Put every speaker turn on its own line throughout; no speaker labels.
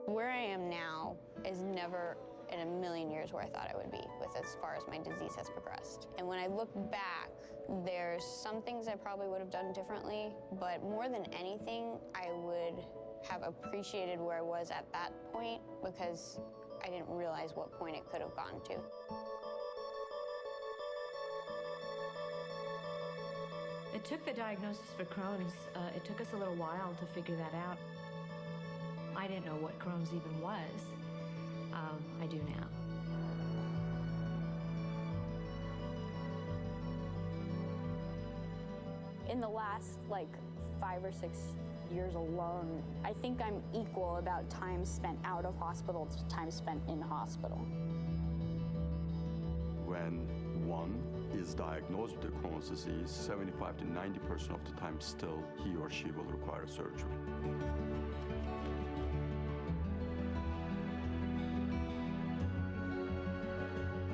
Where I am now is never in a million years where I thought I would be with as far as my disease has progressed. And when I look back, there's some things I probably would have done differently, but more than anything, I would have appreciated where I was at that point because I didn't realize what point it could have gone to.
It took the diagnosis for Crohn's, it took us a little while to figure that out. I didn't know what Crohn's even was. I do now.
In the last, 5 or 6 years alone, I think I'm equal about time spent out of hospital to time spent in hospital.
When one is diagnosed with Crohn's disease, 75 to 90% of the time still he or she will require surgery.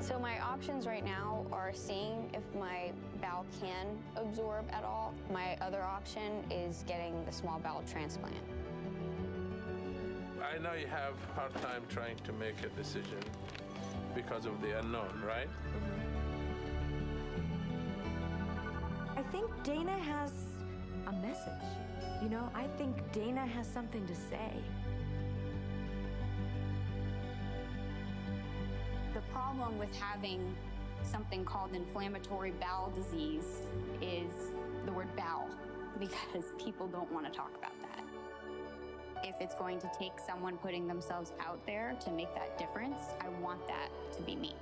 So my options right now are seeing if my bowel can absorb at all. My other option is getting the small bowel transplant.
I know you have a hard time trying to make a decision because of the unknown, right?
I think Dana has a message. You know, I think Dana has something to say.
The problem with having something called inflammatory bowel disease is the word bowel, because people don't want to talk about that. If it's going to take someone putting themselves out there to make that difference, I want that to be me.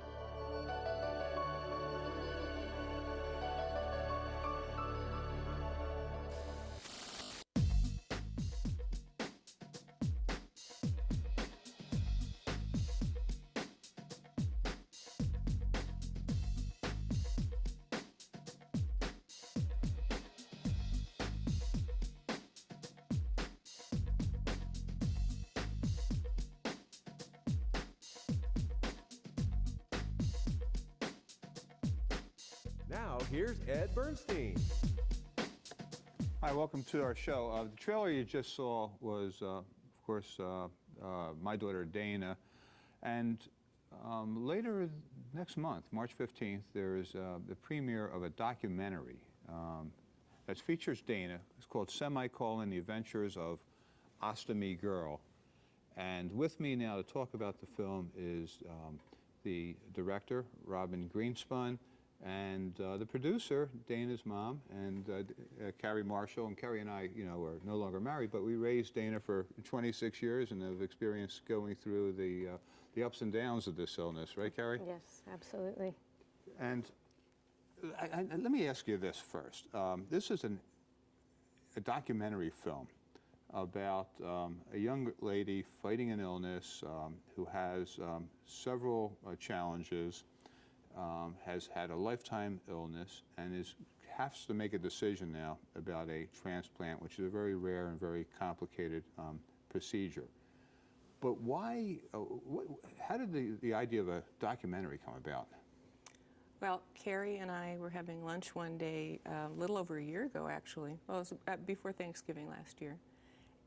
Now, here's Ed Bernstein.
Hi, welcome to our show. The trailer you just saw was, of course, my daughter Dana. And later next month, March 15th, there is the premiere of a documentary that features Dana. It's called Semicolon, The Adventures of Ostomy Girl. And with me now to talk about the film is the director, Robin Greenspun, and the producer, Dana's mom, and Cari Marshall. And Cari and I, are no longer married, but we raised Dana for 26 years and have experienced going through the ups and downs of this illness, right, Cari?
Yes, absolutely.
And let me ask you this first. This is a documentary film about a young lady fighting an illness who has several challenges, has had a lifetime illness, and has to make a decision now about a transplant, which is a very rare and very complicated procedure. But why, how did the idea of a documentary come about?
Well, Cari and I were having lunch one day, a little over a year ago, actually. Well, it was before Thanksgiving last year.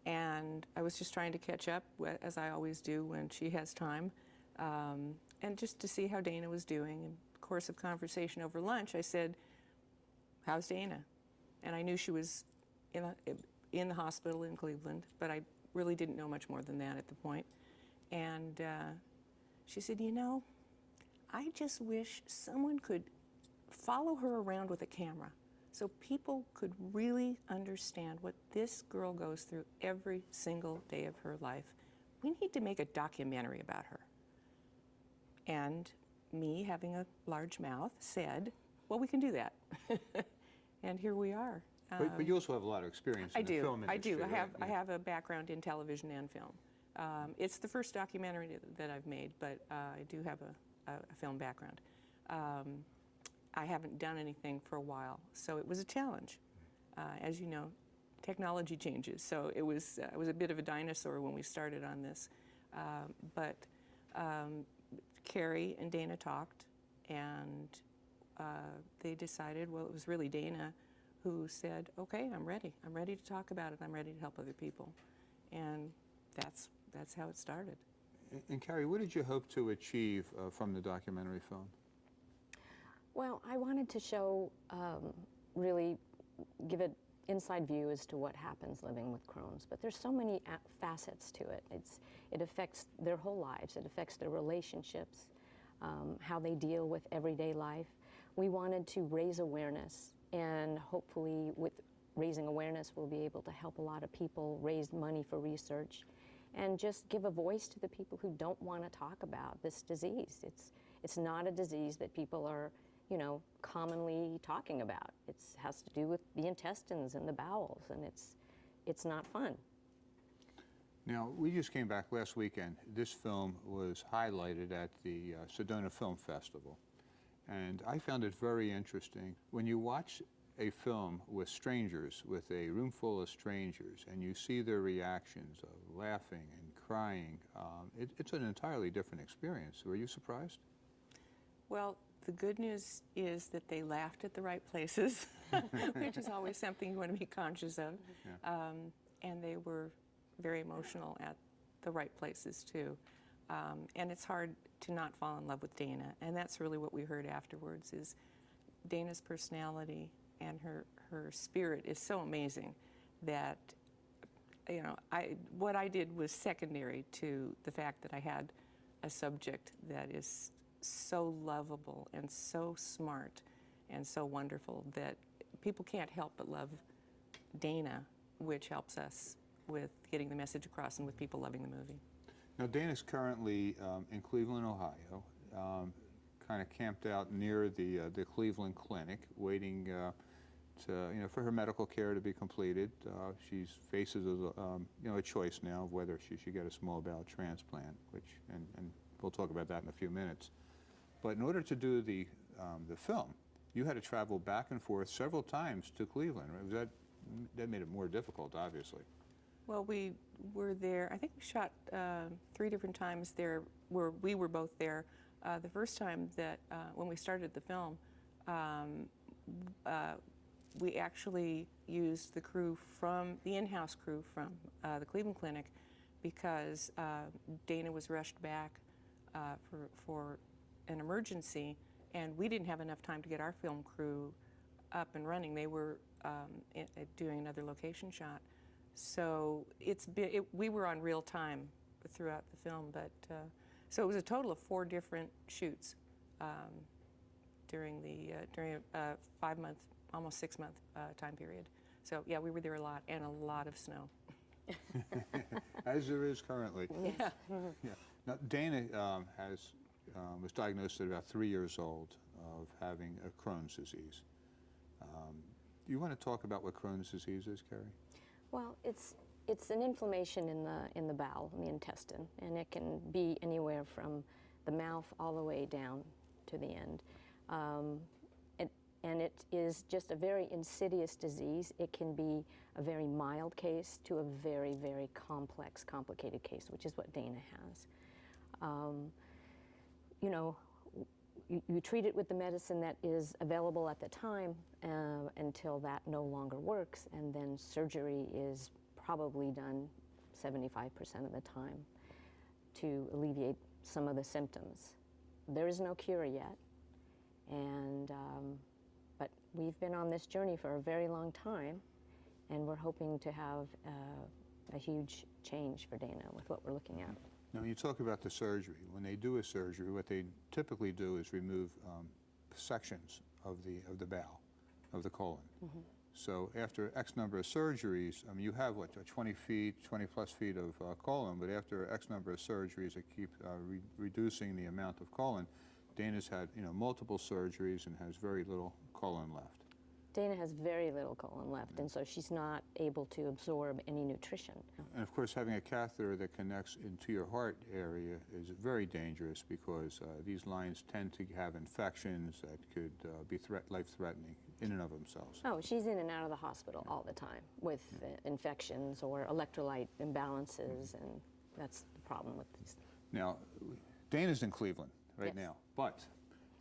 And I was just trying to catch up, as I always do when she has time, and just to see how Dana was doing. In the course of conversation over lunch, I said, "How's Dana?" And I knew she was in the hospital in Cleveland, but I really didn't know much more than that at the point. And she said, I just wish someone could follow her around with a camera so people could really understand what this girl goes through every single day of her life. We need to make a documentary about her. And me, having a large mouth, said, well, we can do that. And here we are.
But you also have a lot of experience in the film industry.
I do.
Right?
I have a background in television and film. It's the first documentary that I've made, but I do have a film background. I haven't done anything for a while, so it was a challenge. As you know, technology changes, so I was a bit of a dinosaur when we started on this. But Cari and Dana talked, and they decided, well, it was really Dana who said, okay, I'm ready. I'm ready to talk about it. I'm ready to help other people. And that's that's how it started.
And Cari, what did you hope to achieve from the documentary film?
Well, I wanted to show, really give an inside view as to what happens living with Crohn's, but there's so many facets to it. It affects their whole lives. It affects their relationships, how they deal with everyday life. We wanted to raise awareness, and hopefully with raising awareness, we'll be able to help a lot of people raise money for research and just give a voice to the people who don't want to talk about this disease. It's not a disease that people are, you know, commonly talking about. It has to do with the intestines and the bowels, and it's not fun.
Now, we just came back last weekend. This film was highlighted at the Sedona Film Festival, and I found it very interesting. When you watch a film with strangers, with a room full of strangers, and you see their reactions of laughing and crying, it's an entirely different experience. Were you surprised?
Well, the good news is that they laughed at the right places, which is always something you want to be conscious of.
Yeah.
And they were very emotional at the right places, too. And it's hard to not fall in love with Dana. And that's really what we heard afterwards, is Dana's personality and her spirit is so amazing that, you know, what I did was secondary to the fact that I had a subject that is so lovable and so smart and so wonderful that people can't help but love Dana, which helps us with getting the message across and with people loving the movie.
Now, Dana's currently in Cleveland, Ohio, kind of camped out near the Cleveland Clinic, waiting for her medical care to be completed. She faces a choice now of whether she should get a small bowel transplant, and we'll talk about that in a few minutes. But in order to do the film, you had to travel back and forth several times to Cleveland. Right? That made it more difficult, obviously.
Well, we were there, I think we shot 3 different times there where we were both there. The first time that, when we started the film, we actually used the crew from, the in-house crew from the Cleveland Clinic, because Dana was rushed back for an emergency, and we didn't have enough time to get our film crew up and running. They were doing another location shot. So we were on real time throughout the film, but so it was a total of 4 different shoots during a 5-month, almost 6-month time period. So yeah, we were there a lot, and a lot of snow.
As there is currently.
Yeah.
Yeah. Now, Dana was diagnosed at about 3 years old of having a Crohn's disease. Do you want to talk about what Crohn's disease is, Cari?
Well, it's an inflammation in the bowel, in the intestine, and it can be anywhere from the mouth all the way down to the end. And it is just a very insidious disease. It can be a very mild case to a very, very complex, complicated case, which is what Dana has. You know, you treat it with the medicine that is available at the time until that no longer works, and then surgery is probably done 75% of the time to alleviate some of the symptoms. There is no cure yet, and but we've been on this journey for a very long time, and we're hoping to have a huge change for Dana with what we're looking at.
Now, you talk about the surgery. When they do a surgery, what they typically do is remove sections of the bowel, of the colon. Mm-hmm. So after X number of surgeries, I mean, you have, what, 20 plus feet of colon, but after X number of surgeries, they keep reducing the amount of colon. Dana's had, multiple surgeries and has very little colon left.
Dana has very little colon left, and so she's not able to absorb any nutrition.
And of course, having a catheter that connects into your heart area is very dangerous, because these lines tend to have infections that could be life-threatening in and of themselves.
Oh, she's in and out of the hospital all the time with infections or electrolyte imbalances, and that's the problem with these.
Now, Dana's in Cleveland right
Yes.
now, but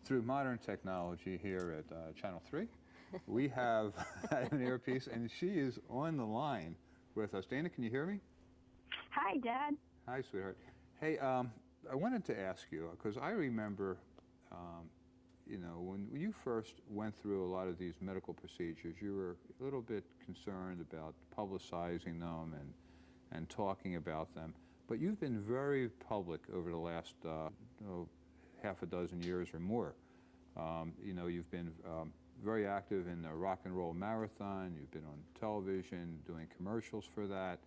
through modern technology here at Channel 3, we have an earpiece, and she is on the line with us. Dana, can you hear me?
Hi, Dad.
Hi, sweetheart. Hey, I wanted to ask you, because I remember, you know, when you first went through a lot of these medical procedures, you were a little bit concerned about publicizing them and talking about them. But you've been very public over the last half a dozen years or more. You know, you've been very active in the rock and roll marathon. You've been on television doing commercials for that.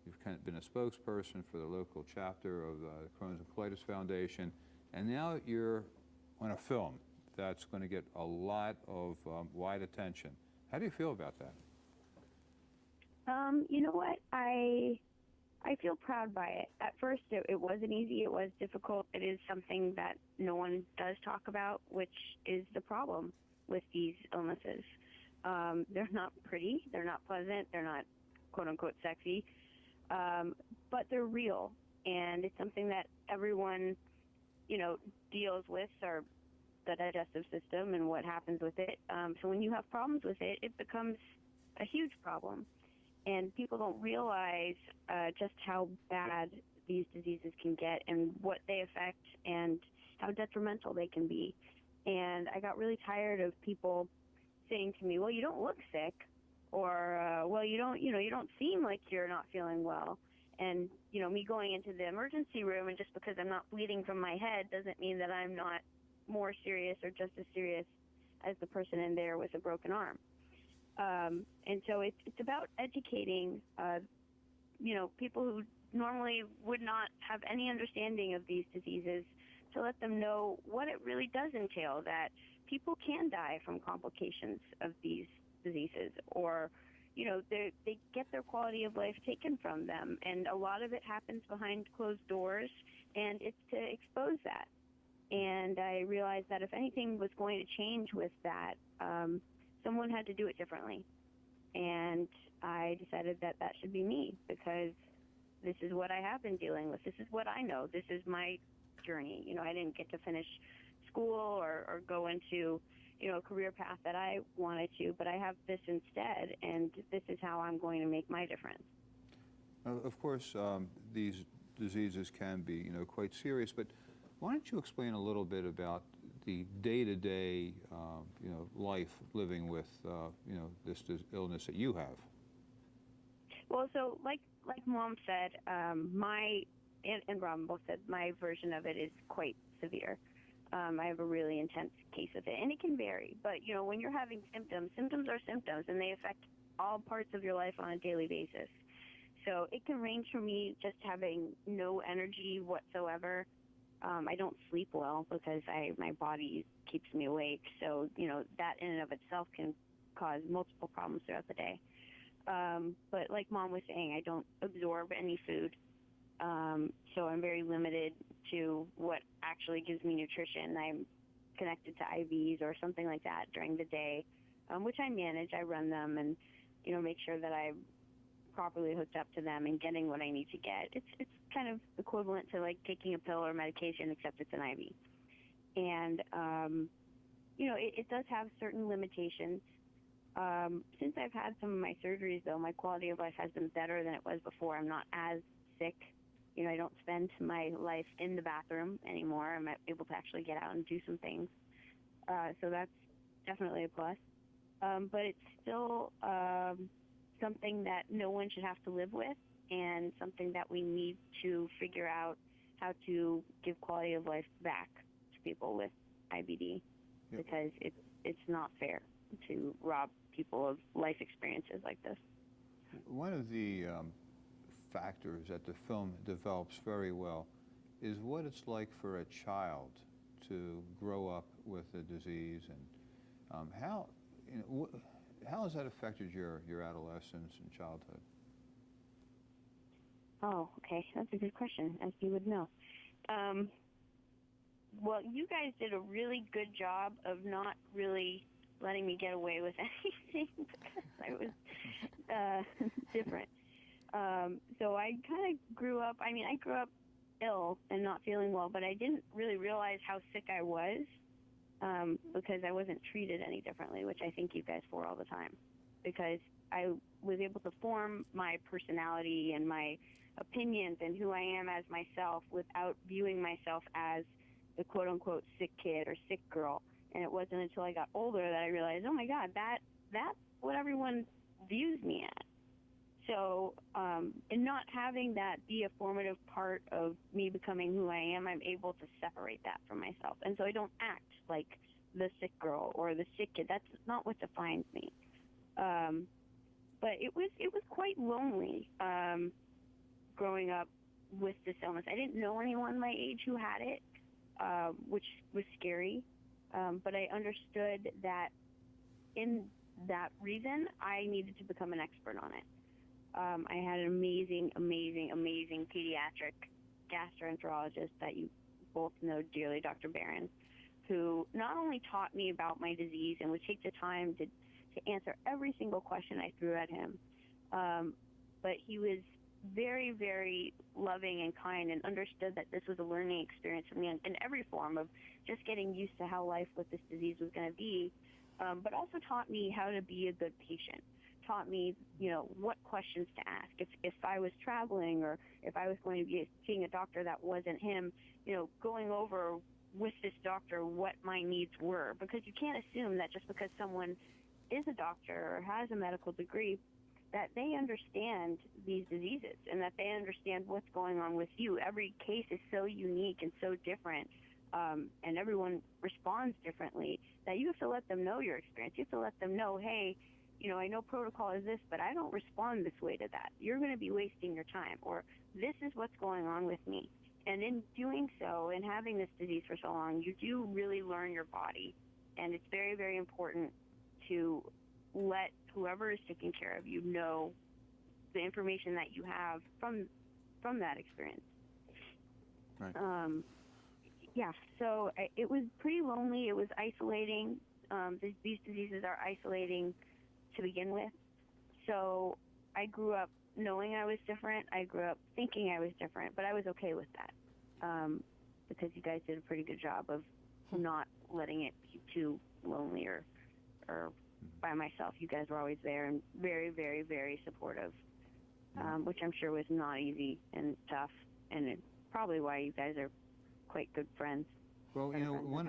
You've kind of been a spokesperson for the local chapter of the Crohn's and Colitis Foundation. And now you're on a film that's going to get a lot of wide attention. How do you feel about that?
You know what? I feel proud by it. At first, it wasn't easy. It was difficult. It is something that no one does talk about, which is the problem with these illnesses. They're not pretty. They're not pleasant. They're not quote-unquote sexy. But they're real. And it's something that everyone, you know, deals with, or the digestive system and what happens with it. So when you have problems with it, it becomes a huge problem. And people don't realize just how bad these diseases can get and what they affect and how detrimental they can be. And I got really tired of people saying to me, well, you don't look sick, or, well, you don't seem like you're not feeling well. And, you know, me going into the emergency room, and just because I'm not bleeding from my head doesn't mean that I'm not more serious or just as serious as the person in there with a broken arm. And so it's about educating, you know, people who normally would not have any understanding of these diseases, to let them know what it really does entail, that people can die from complications of these diseases, or, you know, they get their quality of life taken from them. And a lot of it happens behind closed doors, and it's to expose that. And I realized that if anything was going to change with that, someone had to do it differently. And I decided that that should be me, because this is what I have been dealing with. This is what I know. This is my journey. You know, I didn't get to finish school or go into, you know, a career path that I wanted to, but I have this instead, and this is how I'm going to make my difference.
Of course, these diseases can be, you know, quite serious, but why don't you explain a little bit about the day-to-day, you know, life living with, you know, this illness that you have?
Well, so like Mom said, and Robin both said, my version of it is quite severe. I have a really intense case of it, and it can vary. But, you know, when you're having symptoms are symptoms, and they affect all parts of your life on a daily basis. So it can range from me just having no energy whatsoever. I don't sleep well because my body keeps me awake. So, you know, that in and of itself can cause multiple problems throughout the day. But like Mom was saying, I don't absorb any food. So I'm very limited to what actually gives me nutrition. I'm connected to IVs or something like that during the day, which I manage. I run them and, you know, make sure that I'm properly hooked up to them and getting what I need to get. It's kind of equivalent to like taking a pill or medication, except it's an IV. And, you know, it does have certain limitations. Since I've had some of my surgeries, though, my quality of life has been better than it was before. I'm not as sick. You know, I don't spend my life in the bathroom anymore. I'm able to actually get out and do some things. So that's definitely a plus. But it's still something that no one should have to live with, and something that we need to figure out how to give quality of life back to people with IBD, yep. Because it's not fair to rob people of life experiences like this.
One of the factors that the film develops very well is what it's like for a child to grow up with a disease, and how, you know, how has that affected your adolescence and childhood?
Oh, okay. That's a good question, as you would know. Well, you guys did a really good job of not really letting me get away with anything because I was different. So I kind of grew up, I grew up ill and not feeling well, but I didn't really realize how sick I was because I wasn't treated any differently, which I think you guys were all the time. Because I was able to form my personality and my opinions and who I am as myself without viewing myself as the quote-unquote sick kid or sick girl. And it wasn't until I got older that I realized, oh my God, that's what everyone views me as. So in not having that be a formative part of me becoming who I am, I'm able to separate that from myself. And so I don't act like the sick girl or the sick kid. That's not what defines me. But it was quite lonely growing up with this illness. I didn't know anyone my age who had it, which was scary. But I understood that in that reason, I needed to become an expert on it. I had an amazing pediatric gastroenterologist that you both know dearly, Dr. Barron, who not only taught me about my disease and would take the time to answer every single question I threw at him, but he was very, very loving and kind and understood that this was a learning experience for me in every form of just getting used to how life with this disease was going to be, but also taught me how to be a good patient, taught me, what questions to ask. If I was traveling or if I was going to be seeing a doctor that wasn't him, going over with this doctor what my needs were, because you can't assume that just because someone is a doctor or has a medical degree that they understand these diseases and that they understand what's going on with you. Every case is so unique and so different, and everyone responds differently, that you have to let them know your experience. You have to let them know, hey, I know protocol is this, but I don't respond this way to that. You're going to be wasting your time, or this is what's going on with me. And in doing so and having this disease for so long, you do really learn your body. And it's very, very important to let whoever is taking care of you know the information that you have from that experience.
Right.
So it was pretty lonely. It was isolating. These diseases are isolating to begin with. So I grew up knowing I was different. I grew up thinking I was different, but I was okay with that because you guys did a pretty good job of not letting it be too lonely or by myself. You guys were always there and very, very, very supportive, which I'm sure was not easy and tough, and it's probably why you guys are quite good friends.
Well, one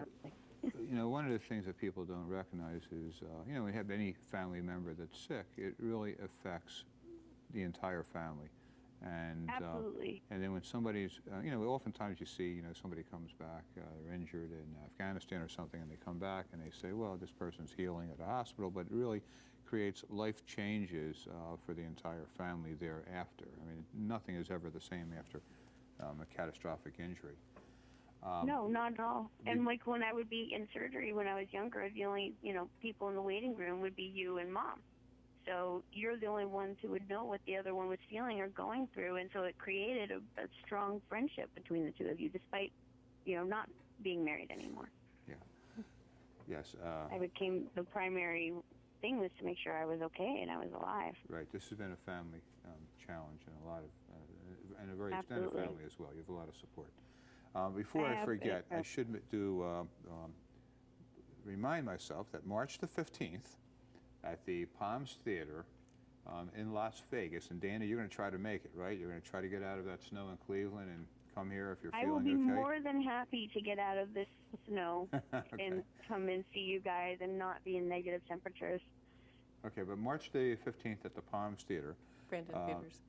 of the things that people don't recognize is, when you have any family member that's sick, it really affects the entire family. And,
absolutely.
And then when somebody's, oftentimes you see, somebody comes back, they're injured in Afghanistan or something, and they come back and they say, well, this person's healing at a hospital, but it really creates life changes for the entire family thereafter. I mean, nothing is ever the same after a catastrophic injury.
No, not at all. And like when I would be in surgery when I was younger, the only, people in the waiting room would be you and Mom. So you're the only ones who would know what the other one was feeling or going through. And so it created a strong friendship between the two of you, despite, not being married anymore.
Yeah. Yes.
I became, the primary thing was to make sure I was okay and I was alive.
Right. This has been a family challenge and a lot of, and a very
Absolutely.
extended family as well. You have a lot of support. Before I forget, I should remind myself that March the 15th at the Palms Theater in Las Vegas, and Dana, you're going to try to make it, right? You're going to try to get out of that snow in Cleveland and come here if you're feeling okay?
I will be more than happy to get out of this snow
okay.
and come and see you guys and not be in negative temperatures.
Okay, but March the 15th at the Palms Theater.
Brendan Theaters.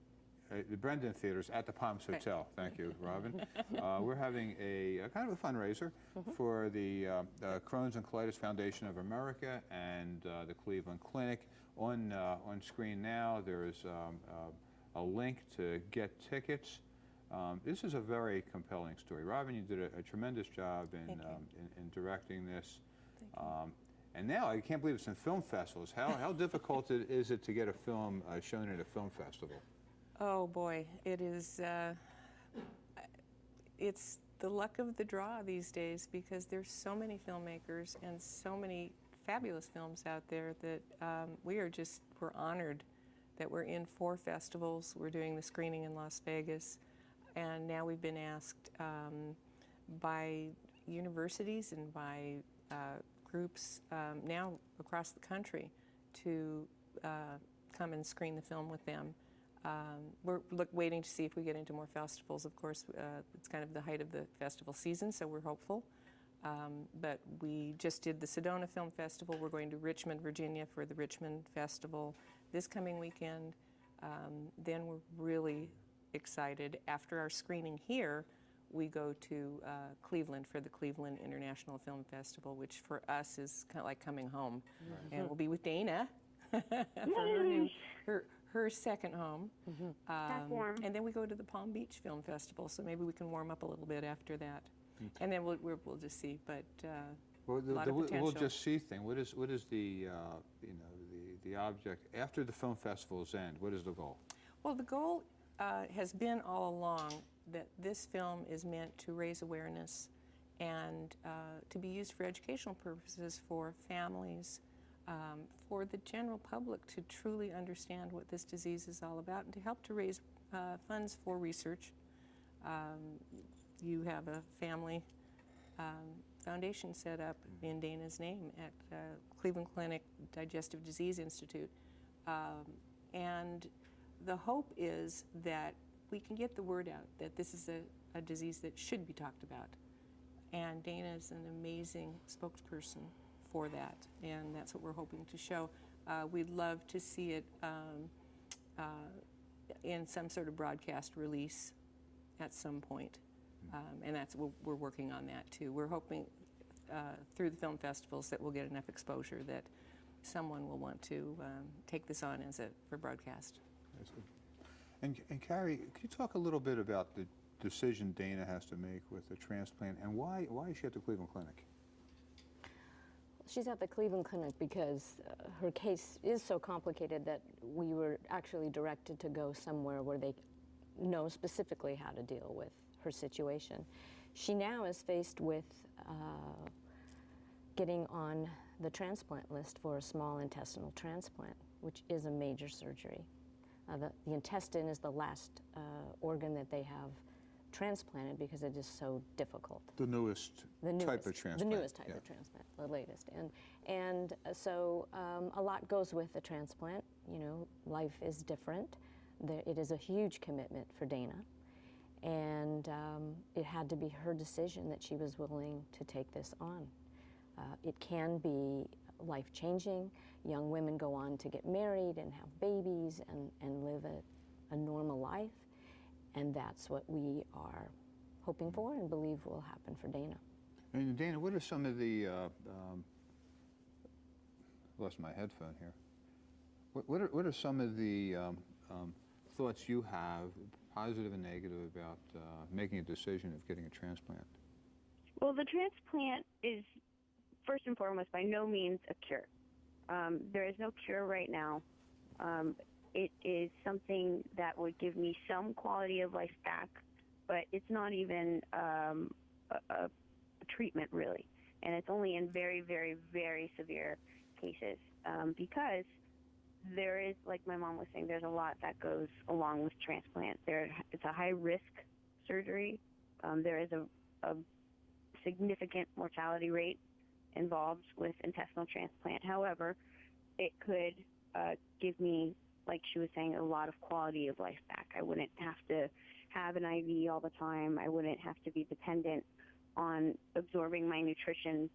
The Brendan Theaters at the Palms Hotel. Thank you, Robin. We're having a kind of a fundraiser for the Crohn's and Colitis Foundation of America and the Cleveland Clinic. On screen now, there is a link to get tickets. This is a very compelling story. Robin, you did a tremendous job in directing this. And now, I can't believe it's in film festivals. How difficult is it to get a film shown at a film festival?
Oh boy, it is. It's the luck of the draw these days because there's so many filmmakers and so many fabulous films out there that we're honored that we're in 4 festivals. We're doing the screening in Las Vegas, and now we've been asked by universities and by groups now across the country to come and screen the film with them. We're waiting to see if we get into more festivals. Of course, it's kind of the height of the festival season, so we're hopeful. But we just did the Sedona Film Festival. We're going to Richmond, Virginia for the Richmond Festival this coming weekend. Then we're really excited. After our screening here, we go to Cleveland for the Cleveland International Film Festival, which for us is kind of like coming home. Mm-hmm. And we'll be with Dana for her second home.
Mm-hmm. That's warm.
And then we go to the Palm Beach Film Festival, so maybe we can warm up a little bit after that. Mm-hmm. And then we'll just see, but
well,
a lot of potential.
We'll just see thing. What is the the object after the film festivals end? What is the goal?
Well, the goal has been all along that this film is meant to raise awareness and to be used for educational purposes for families, for the general public to truly understand what this disease is all about, and to help to raise funds for research. You have a family foundation set up in Dana's name at Cleveland Clinic Digestive Disease Institute. And the hope is that we can get the word out that this is a disease that should be talked about. And Dana is an amazing spokesperson for that, and that's what we're hoping to show. We'd love to see it in some sort of broadcast release at some point. And we're working on that too. We're hoping through the film festivals that we'll get enough exposure that someone will want to take this on for broadcast.
That's good. And Cari, could you talk a little bit about the decision Dana has to make with the transplant, and why is she at the Cleveland Clinic?
She's at the Cleveland Clinic because her case is so complicated that we were actually directed to go somewhere where they know specifically how to deal with her situation. She now is faced with getting on the transplant list for a small intestinal transplant, which is a major surgery. The intestine is the last organ that they have transplanted because it is so difficult.
The newest type of transplant.
The newest type of transplant, the latest. And so a lot goes with the transplant. You know, life is different. It is a huge commitment for Dana. And it had to be her decision that she was willing to take this on. It can be life-changing. Young women go on to get married and have babies and live a normal life. And that's what we are hoping for and believe will happen for Dana.
And Dana, what are some of the, lost my headphone here. What are some of the thoughts you have, positive and negative, about making a decision of getting a transplant?
Well, the transplant is, first and foremost, by no means a cure. There is no cure right now. It is something that would give me some quality of life back, but it's not even a treatment, really. And it's only in very, very, very severe cases because there is, like my mom was saying, there's a lot that goes along with transplant. It's a high-risk surgery. There is a significant mortality rate involved with intestinal transplant. However, it could give me, like she was saying, a lot of quality of life back. I wouldn't have to have an IV all the time. I wouldn't have to be dependent on absorbing my nutrition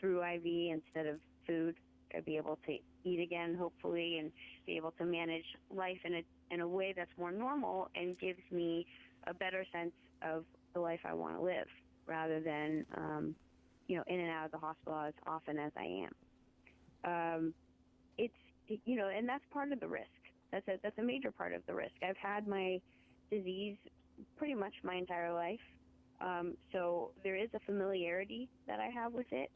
through IV instead of food. I'd be able to eat again, hopefully, and be able to manage life in a way that's more normal and gives me a better sense of the life I want to live, rather than in and out of the hospital as often as I am. And that's part of the risk. That's a major part of the risk. I've had my disease pretty much my entire life, so there is a familiarity that I have with it.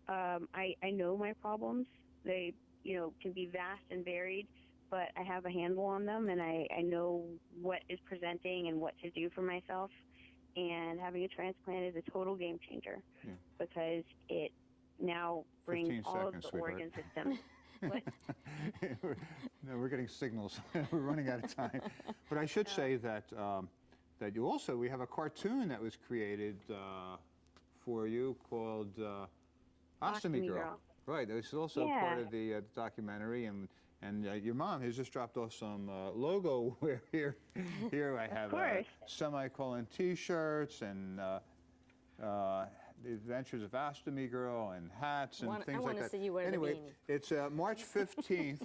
I know my problems. They, can be vast and varied, but I have a handle on them, and I know what is presenting and what to do for myself. And having a transplant is a total game changer because it now brings all of the organ systems.
No, we're getting signals. We're running out of time. But I should say that we have a cartoon that was created for you called Ostomy Girl. Right, it's also part of the documentary, and And your mom has just dropped off some logo wear here. Here I have Semicolon T-shirts and the Adventures of Ostomy Girl and hats and things like that.
I want to see you wear
anyway,
the beanie.
It's March 15th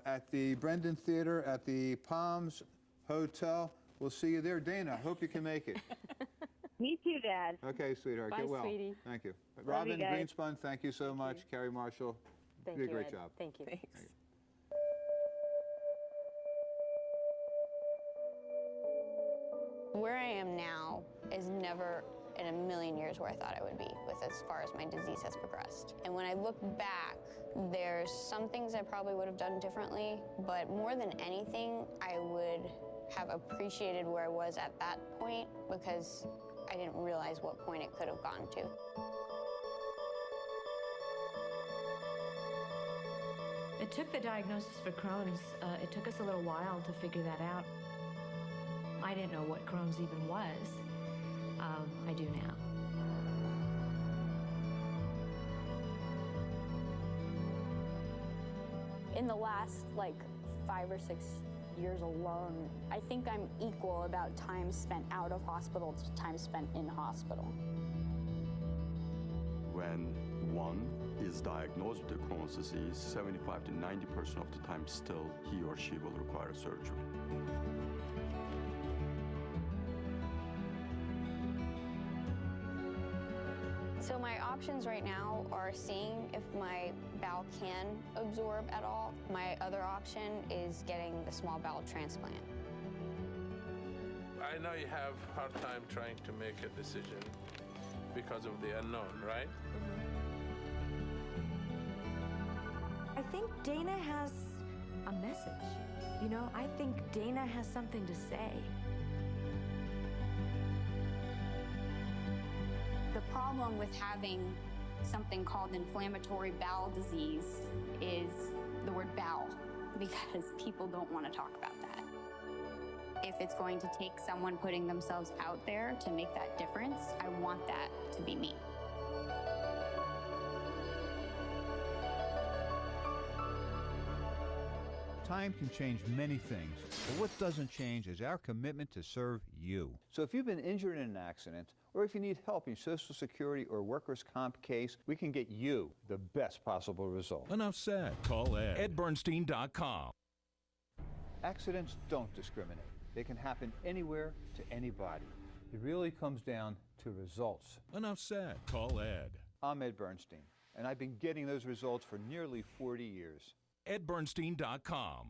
at the Brendan Theater at the Palms Hotel. We'll see you there. Dana, hope you can make it.
Me too, Dad.
Okay, sweetheart.
Bye,
Get well.
sweetie.
Thank you.
Love
Robin
you guys.
Greenspun, thank you so much. Cari Marshall,
Thank
you did
you,
a great
Ed.
job.
Thank you.
Thanks.
Where I am now is never in a million years where I thought I would be with as far as my disease has progressed. And when I look back, there's some things I probably would have done differently, but more than anything, I would have appreciated where I was at that point because I didn't realize what point it could have gone to.
It took the diagnosis for Crohn's, it took us a little while to figure that out. I didn't know what Crohn's even was. I do now.
In the last, 5 or 6 years alone, I think I'm equal about time spent out of hospital to time spent in hospital.
When one is diagnosed with Crohn's disease, 75 to 90% of the time still he or she will require surgery.
So my options right now are seeing if my bowel can absorb at all. My other option is getting the small bowel transplant.
I know you have a hard time trying to make a decision because of the unknown, right?
I think Dana has a message. You know, I think Dana has something to say.
The problem with having something called inflammatory bowel disease is the word bowel, because people don't want to talk about that. If it's going to take someone putting themselves out there to make that difference, I want that to be me.
Time can change many things, but what doesn't change is our commitment to serve you. So if you've been injured in an accident, or if you need help in your Social Security or workers' comp case, we can get you the best possible result.
Enough said. Call Ed. EdBernstein.com.
Accidents don't discriminate. They can happen anywhere to anybody. It really comes down to results.
Enough said. Call Ed.
I'm Ed Bernstein, and I've been getting those results for nearly 40 years.
EdBernstein.com.